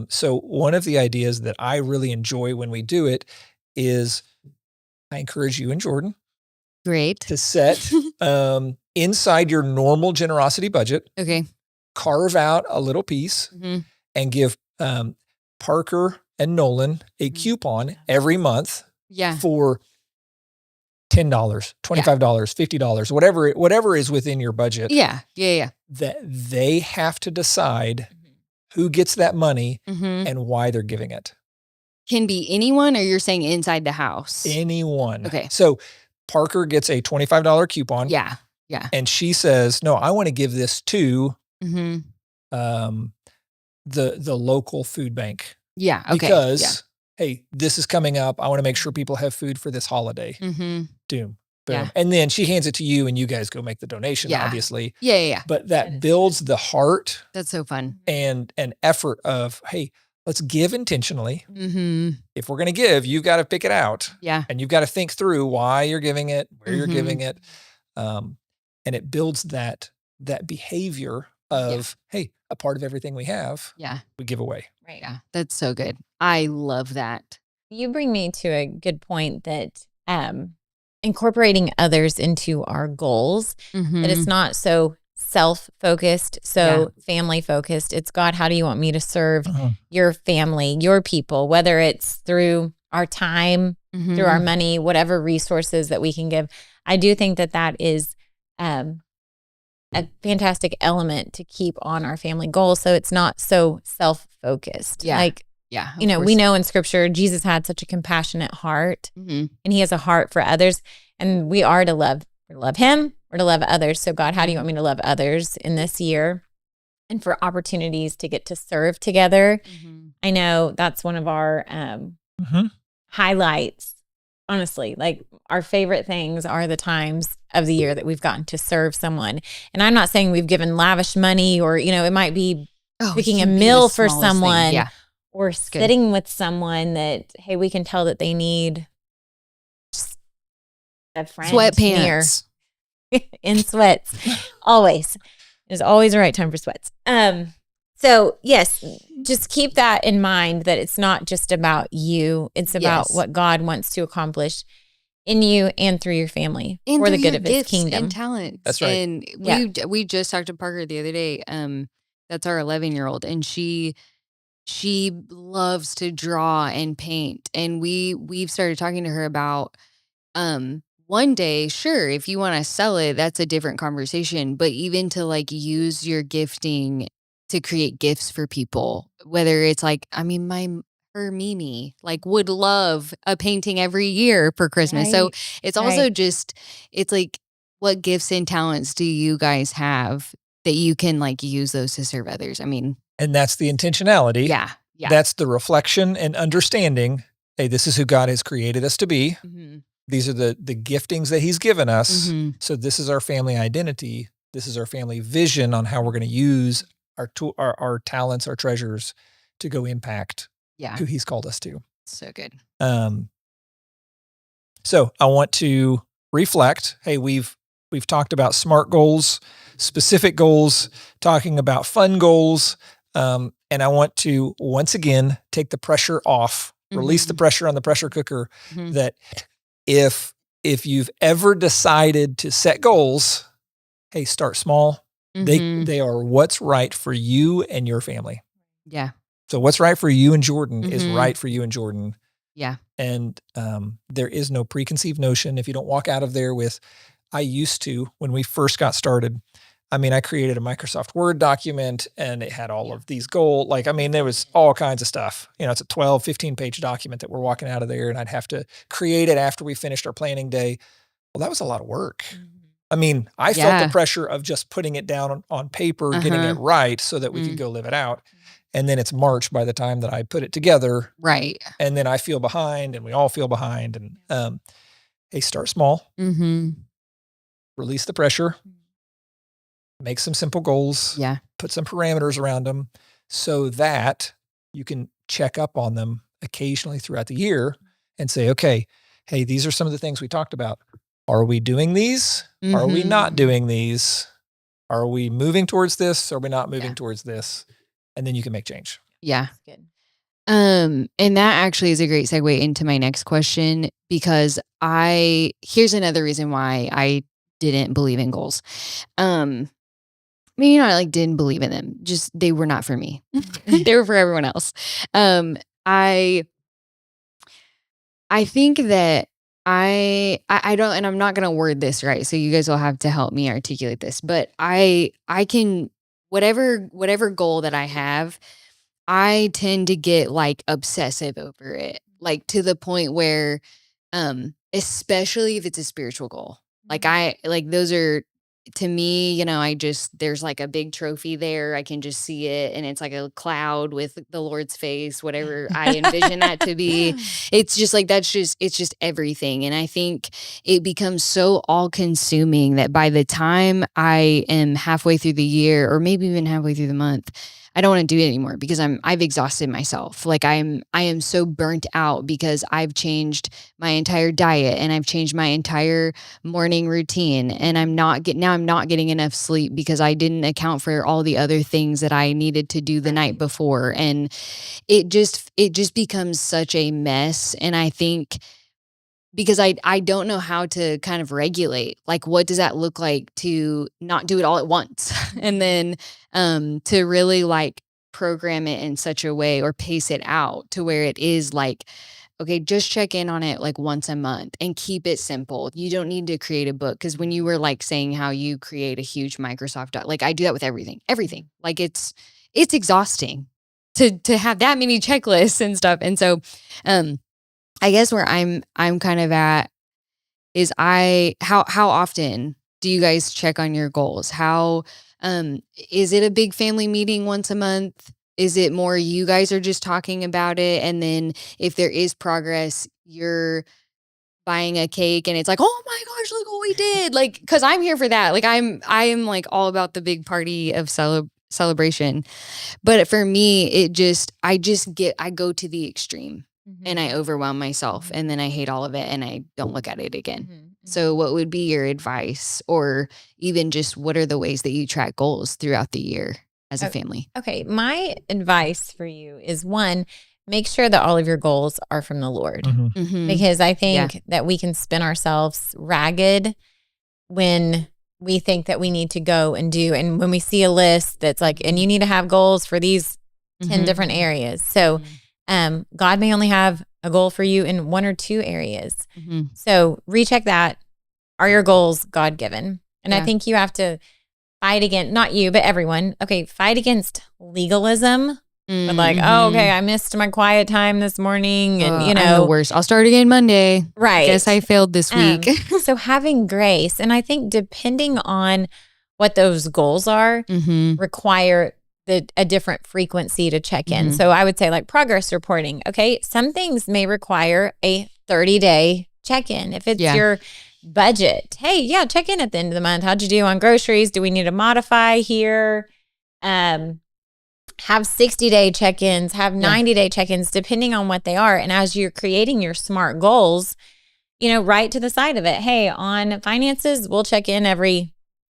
So one of the ideas that I really enjoy when we do it is I encourage you and Jordan to set inside your normal generosity budget, carve out a little piece and give Parker and Nolan a coupon every month for $10, $25, $50, whatever is within your budget. That they have to decide who gets that money and why they're giving it. Can be anyone, or you're saying inside the house? Anyone. Okay. So Parker gets a $25 coupon. Yeah. And she says, no, I want to give this to the local food bank. Yeah. Okay. Because, hey, this is coming up. I want to make sure people have food for this holiday. Boom. Yeah. And then she hands it to you and you guys go make the donation, obviously. Yeah. But that builds the heart. That's so fun. And an effort of, hey, let's give intentionally. If we're going to give, you've got to pick it out. Yeah. And you've got to think through why you're giving it, where you're giving it. And it builds that behavior of, hey, a part of everything we have, we give away. Right. Yeah. That's so good. I love that. You bring me to a good point that incorporating others into our goals, that it's not so self-focused, so family-focused. It's God, how do you want me to serve your family, your people, whether it's through our time, through our money, whatever resources that we can give. I do think that is a fantastic element to keep on our family goals. So it's not so self-focused. Yeah. Like, Yeah. you know, we know in scripture, Jesus had such a compassionate heart and he has a heart for others, and we are to love him or to love others. So God, how do you want me to love others in this year? And for opportunities to get to serve together. I know that's one of our highlights. Honestly, like our favorite things are the times of the year that we've gotten to serve someone. And I'm not saying we've given lavish money, or, you know, it might be cooking a meal for someone or sitting with someone that, hey, we can tell that they need just a friend sweatpants in sweats. Always. There's always a right time for sweats. So yes, just keep that in mind, that it's not just about you. It's about what God wants to accomplish in you and through your family and for the good of his kingdom. And talents. That's right. And we just talked to Parker the other day. That's our 11-year-old, and she loves to draw and paint. And we've started talking to her about one day, sure, if you want to sell it, that's a different conversation. But even to like use your gifting to create gifts for people, whether it's like, I mean, her Mimi like would love a painting every year for Christmas. Right. So it's also just, it's like, what gifts and talents do you guys have that you can like use those to serve others? I mean, and that's the intentionality. Yeah. That's the reflection and understanding. Hey, this is who God has created us to be. These are the giftings that he's given us. So this is our family identity. This is our family vision on how we're going to use our talents, our treasures to go impact who he's called us to. So good. So I want to reflect. Hey, we've talked about SMART goals, specific goals, talking about fun goals. And I want to once again take the pressure off, release the pressure on the pressure cooker, that if you've ever decided to set goals, hey, start small. They are what's right for you and your family. Yeah. So what's right for you and Jordan is right for you and Jordan. Yeah. And there is no preconceived notion. If you don't walk out of there with, I used to, when we first got started, I mean, I created a Microsoft Word document and it had all of these goals. Like, I mean, there was all kinds of stuff. You know, it's a 12, 15-page document that we're walking out of there, and I'd have to create it after we finished our planning day. Well, that was a lot of work. I mean, I felt the pressure of just putting it down on paper, getting it right so that we could go live it out. And then it's March by the time that I put it together. Right. And then I feel behind, and we all feel behind. And hey, start small. Release the pressure. Make some simple goals. Yeah. Put some parameters around them so that you can check up on them occasionally throughout the year and say, okay, hey, these are some of the things we talked about. Are we doing these? Are we not doing these? Are we moving towards this? Are we not moving towards this? And then you can make change. Yeah. That's good. And that actually is a great segue into my next question, because here's another reason why I didn't believe in goals. I mean, you know, I like didn't believe in them. Just, they were not for me. They were for everyone else. I think that I don't, and I'm not going to word this right, so you guys will have to help me articulate this, but I can, whatever goal that I have, I tend to get like obsessive over it, like to the point where, especially if it's a spiritual goal, like those are, to me, you know, there's like a big trophy there. I can just see it. And it's like a cloud with the Lord's face, whatever I envision that to be. It's just like, it's just everything. And I think it becomes so all consuming that by the time I am halfway through the year, or maybe even halfway through the month, I don't want to do it anymore, because I've exhausted myself. Like I am so burnt out because I've changed my entire diet and I've changed my entire morning routine, and I'm not getting enough sleep because I didn't account for all the other things that I needed to do the night before. And it just becomes such a mess. And I think, because I don't know how to kind of regulate, like, what does that look like to not do it all at once? And then to really like program it in such a way, or pace it out to where it is like okay, just check in on it like once a month and keep it simple. You don't need to create a book. Because when you were like saying how you create a huge Microsoft doc, like I do that with everything. Like it's exhausting to have that many checklists and stuff. And so I guess where I'm kind of at is how often do you guys check on your goals? How is it a big family meeting once a month? Is it more you guys are just talking about it, and then if there is progress, you're buying a cake and it's like, oh my gosh, look what we did. Like, cause I'm here for that. Like I am like all about the big party of celebration. But for me, I go to the extreme and I overwhelm myself and then I hate all of it and I don't look at it again. So what would be your advice, or even just what are the ways that you track goals throughout the year as a family? Okay. My advice for you is, one, make sure that all of your goals are from the Lord, because I think that we can spin ourselves ragged when we think that we need to go and do. And when we see a list that's like, and you need to have goals for these 10 different areas. So God may only have a goal for you in 1 or 2 areas. So recheck that. Are your goals God-given? And I think you have to fight against, not you, but everyone. Okay, fight against legalism. But like, oh, okay, I missed my quiet time this morning, and I'm the worst. I'll start again Monday. Right. Guess I failed this week. So having grace, and I think depending on what those goals are, require a different frequency to check in. So I would say like progress reporting. Okay, some things may require a 30-day check-in. If it's your budget, hey, check in at the end of the month. How'd you do on groceries? Do we need to modify here? Have 60-day check-ins, have 90-day check-ins, depending on what they are. And as you're creating your SMART goals, write to the side of it, hey, on finances, we'll check in every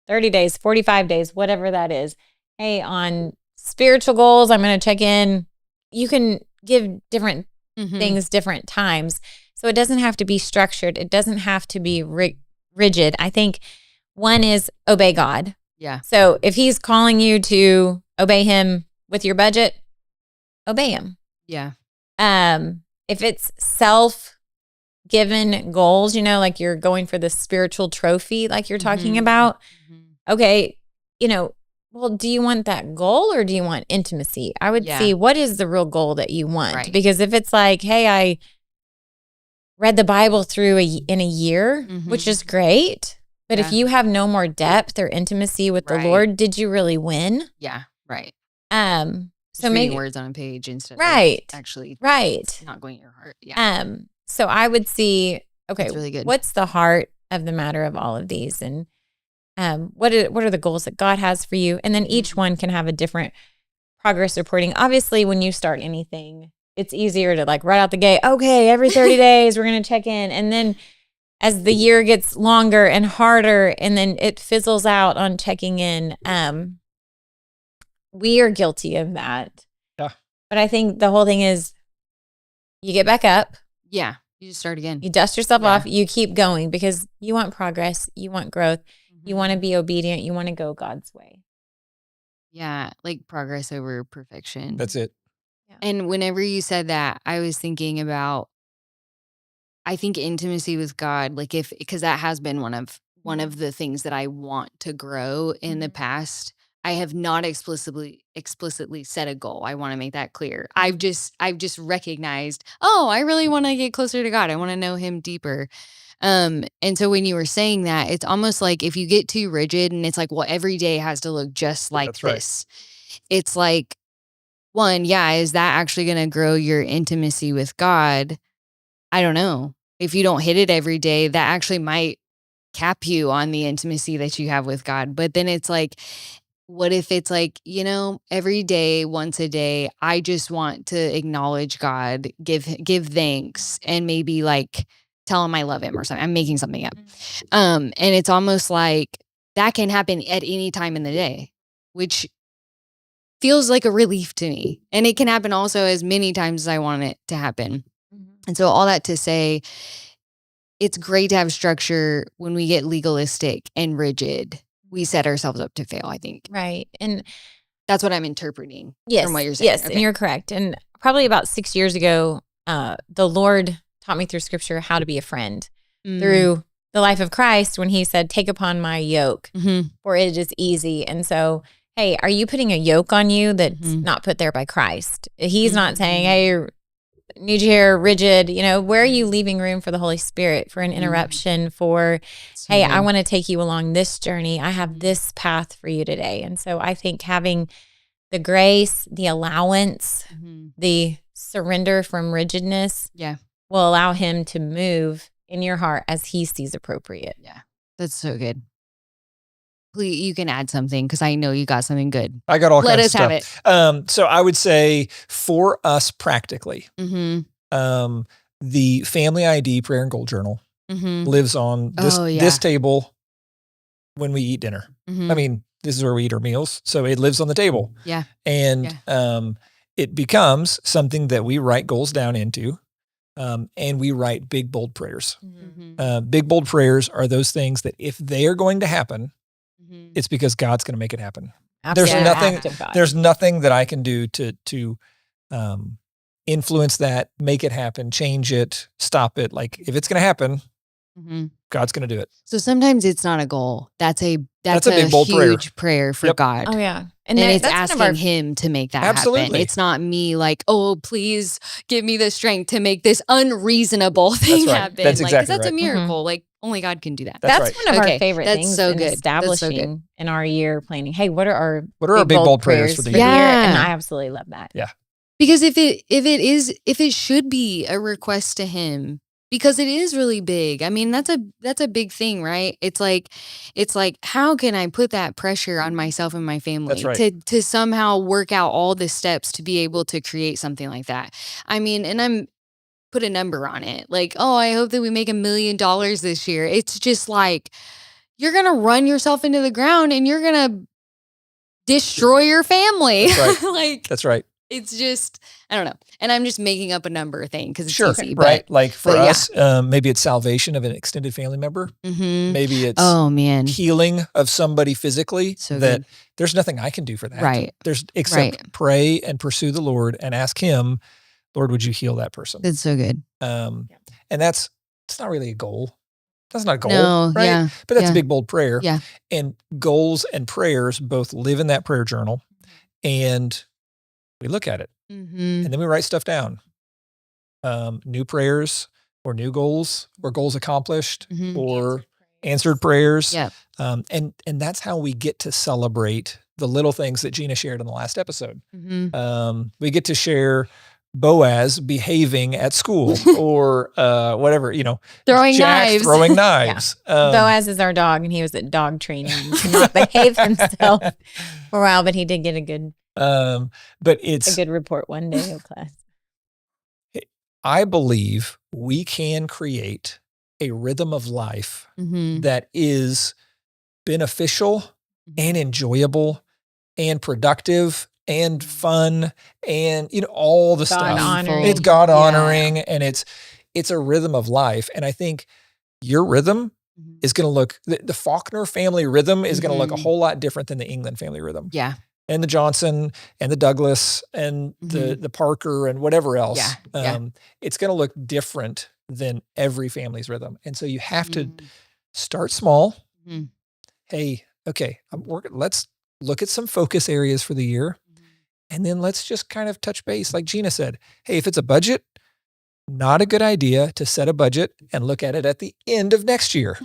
30 days, 45 days, whatever that is. Hey, on spiritual goals, I'm going to check in. You can give different things different times. So it doesn't have to be structured. It doesn't have to be rigid. I think one is obey God. Yeah. So if he's calling you to obey him with your budget, obey him. Yeah. If it's self-given goals, like you're going for the spiritual trophy, like you're talking about, okay, well, do you want that goal or do you want intimacy? I would see what is the real goal that you want. Right. Because if it's like, hey, I read the Bible through in a year, which is great, but if you have no more depth or intimacy with the Lord, did you really win? Yeah. Right. So reading words on a page instead of actually not going at your heart. Yeah. So I would see, okay, that's really good. What's the heart of the matter of all of these? And what are the goals that God has for you? And then each one can have a different progress reporting. Obviously, when you start anything, it's easier to like right out the gate, okay, every 30 days, we're going to check in. And then as the year gets longer and harder, and then it fizzles out on checking in, we are guilty of that. Yeah. But I think the whole thing is you get back up. Yeah. You just start again. You dust yourself off. You keep going because you want progress. You want growth. You want to be obedient. You want to go God's way. Yeah. Like progress over perfection. That's it. Yeah. And whenever you said that, I was thinking about, I think intimacy with God, like because that has been one of the things that I want to grow in the past. I have not explicitly set a goal. I want to make that clear. I've just recognized, I really want to get closer to God. I want to know him deeper. And so when you were saying that, it's almost like if you get too rigid and it's like, well, every day has to look just like this. Right. It's like, one, is that actually going to grow your intimacy with God? I don't know. If you don't hit it every day, that actually might cap you on the intimacy that you have with God. But then it's like, what if it's like, every day, once a day, I just want to acknowledge God, give thanks, and maybe like tell him I love him or something. I'm making something up. And it's almost like that can happen at any time in the day, which feels like a relief to me. And it can happen also as many times as I want it to happen. And so all that to say, it's great to have structure. When we get legalistic and rigid, we set ourselves up to fail, I think. Right. And that's what I'm interpreting from what you're saying. Yes, and you're correct. And probably about 6 years ago, the Lord taught me through scripture how to be a friend through the life of Christ when he said, take upon my yoke, for it is easy. And so, hey, are you putting a yoke on you that's not put there by Christ? He's not saying, hey, need you here rigid, where are you leaving room for the Holy Spirit, for an interruption, for, hey, I want to take you along this journey. I have this path for you today. And so I think having the grace, the allowance, the surrender from rigidness will allow him to move in your heart as he sees appropriate. Yeah, that's so good. Please, you can add something because I know you got something good. I got all kinds of stuff. Let us have it. So I would say for us practically, the Family ID Prayer and Goal Journal lives on this table when we eat dinner. I mean, this is where we eat our meals. So it lives on the table. Yeah. And it becomes something that we write goals down into. And we write big, bold prayers. Big, bold prayers are those things that if they are going to happen, it's because God's going to make it happen. Absolutely. There's nothing that I can do to influence that, make it happen, change it, stop it. Like if it's going to happen, God's going to do it. So sometimes it's not a goal. That's a big, bold huge prayer for God. Oh yeah. And it's asking him to make that happen. It's not me like, oh, please give me the strength to make this unreasonable thing happen. That's exactly because that's a miracle. Like only God can do that. That's one of our favorite things so in establishing in our year planning. Hey, what are our big bold prayers for the year? And I absolutely love that. Yeah. Because if it should be a request to him, because it is really big. I mean, that's a big thing, right? It's like, how can I put that pressure on myself and my family to somehow work out all the steps to be able to create something like that? I mean, and I'm put a number on it. Like, oh, I hope that we make $1 million this year. It's just like, you're going to run yourself into the ground and you're going to destroy your family. That's right. That's right. It's just, I don't know. And I'm just making up a number thing because it's easy. Right. Like for us, maybe it's salvation of an extended family member. Maybe it's healing of somebody physically that there's nothing I can do for that. Right. Except pray and pursue the Lord and ask him, Lord, would you heal that person? That's so good. And it's not really a goal. That's not a goal, no, right? Yeah, but that's a big, bold prayer. Yeah. And goals and prayers both live in that prayer journal, and we look at it, and then we write stuff down. New prayers or new goals or goals accomplished or answered prayers. Yeah. And that's how we get to celebrate the little things that Gina shared in the last episode. We get to share Boaz behaving at school or whatever, throwing Jack knives. Throwing knives. Boaz is our dog, and he was at dog training. He could not behave himself for a while, but he did get a good report one day of class. I believe we can create a rhythm of life that is beneficial and enjoyable and productive and fun and all the stuff. It's God honoring and it's a rhythm of life. And I think your rhythm is going to look, the Faulkner family rhythm is going to look a whole lot different than the England family rhythm. Yeah. And the Johnson and the Douglas and the Parker and whatever else. It's going to look different than every family's rhythm. And so you have to start small. Hey, okay, let's look at some focus areas for the year. And then let's just kind of touch base. Like Gina said, hey, if it's a budget, not a good idea to set a budget and look at it at the end of next year.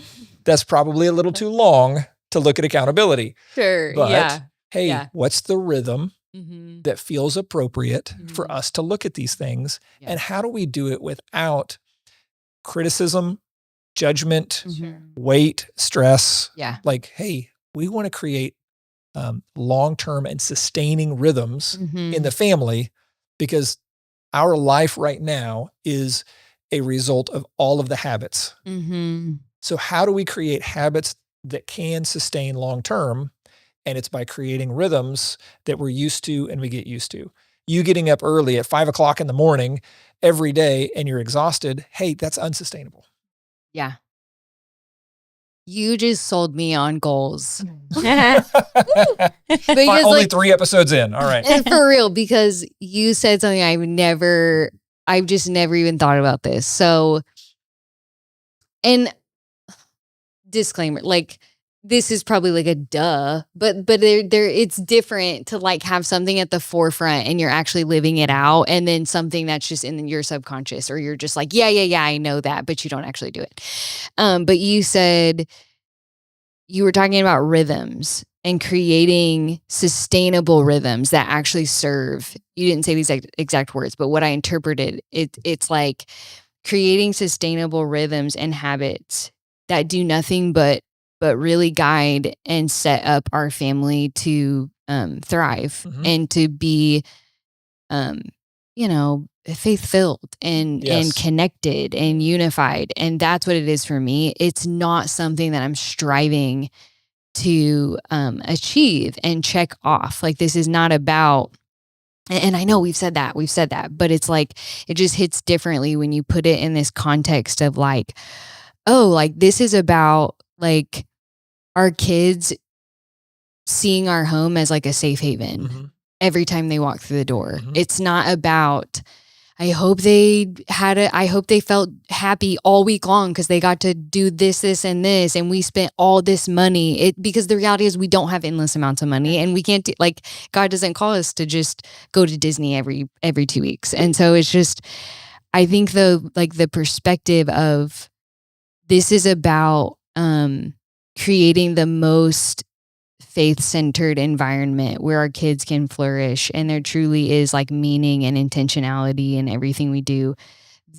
That's probably a little too long to look at accountability. Sure. But hey, what's the rhythm that feels appropriate for us to look at these things? And how do we do it without criticism, judgment, weight, stress? Yeah. Like, hey, we want to create long-term and sustaining rhythms in the family because our life right now is a result of all of the habits. So how do we create habits that can sustain long-term? And it's by creating rhythms that we're used to and we get used to. You getting up early at 5 o'clock in the morning every day and you're exhausted. Hey, that's unsustainable. Yeah. You just sold me on goals. Only 3 episodes in. All right. And for real, because you said something I've never I've just never even thought about this. So, and disclaimer, like, this is probably like a duh, but there it's different to like have something at the forefront and you're actually living it out, and then something that's just in your subconscious, or you're just like, yeah, I know that, but you don't actually do it. But you said you were talking about rhythms and creating sustainable rhythms that actually serve. You didn't say these exact words, but what I interpreted, it's like creating sustainable rhythms and habits that do nothing but really guide and set up our family to thrive and to be, faith-filled and connected and unified. And that's what it is for me. It's not something that I'm striving to achieve and check off. Like, this is not about, and I know we've said that, but it's like, it just hits differently when you put it in this context of like, oh, like this is about like our kids seeing our home as like a safe haven every time they walk through the door. It's not about, I hope they felt happy all week long because they got to do this, and this, and we spent all this money. Because the reality is we don't have endless amounts of money, and we can't God doesn't call us to just go to Disney every 2 weeks. And so it's just, I think the perspective of this is about creating the most faith-centered environment where our kids can flourish, and there truly is like meaning and intentionality in everything we do.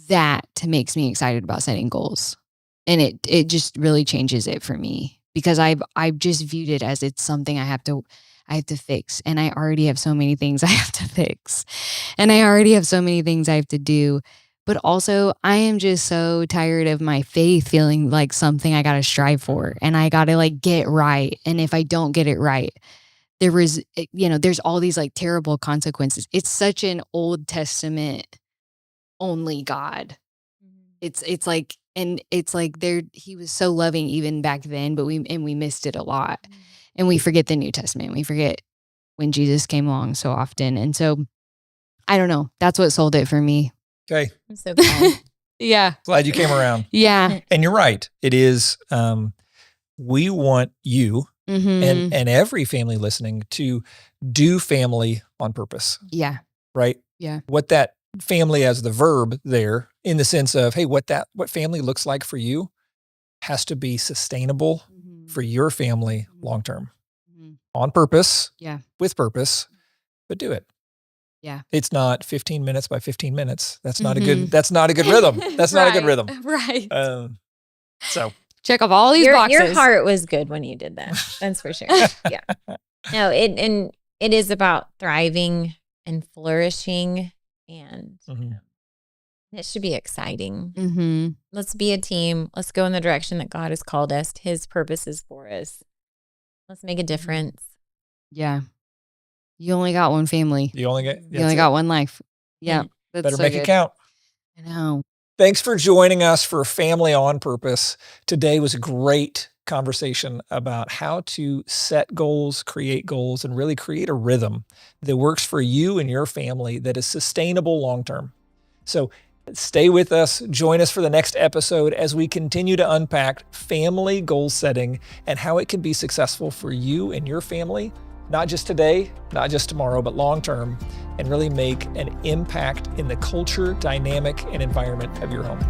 That makes me excited about setting goals, and it just really changes it for me, because I've just viewed it as it's something I have to fix, and I already have so many things I have to fix, and I already have so many things I have to do. But also, I am just so tired of my faith feeling like something I got to strive for, and I got to like get right. And if I don't get it right, there's all these like terrible consequences. It's such an Old Testament only God. It's like, and it's like he was so loving even back then, but we missed it a lot. And we forget the New Testament. We forget when Jesus came along so often. And so I don't know. That's what sold it for me. Okay. I'm so glad. Yeah. Glad you came around. Yeah. And you're right. It is, we want you and every family listening to do family on purpose. Yeah. Right? Yeah. What that family as the verb there, in the sense of, hey, what family looks like for you has to be sustainable for your family long-term. On purpose. Yeah. With purpose, but do it. Yeah. It's not 15 minutes by 15 minutes. That's not a good rhythm. That's not a good rhythm. Right. So check off all these boxes. Your heart was good when you did that. That's for sure. Yeah. No, it is about thriving and flourishing, and it should be exciting. Let's be a team. Let's go in the direction that God has called us. His purposes for us. Let's make a difference. Yeah. You only got one family. You only got one life. Yeah. That's better so make good. it count. I know. Thanks for joining us for Family on Purpose. Today was a great conversation about how to set goals, create goals, and really create a rhythm that works for you and your family that is sustainable long-term. So stay with us. Join us for the next episode as we continue to unpack family goal setting and how it can be successful for you and your family, not just today, not just tomorrow, but long-term, and really make an impact in the culture, dynamic, and environment of your home.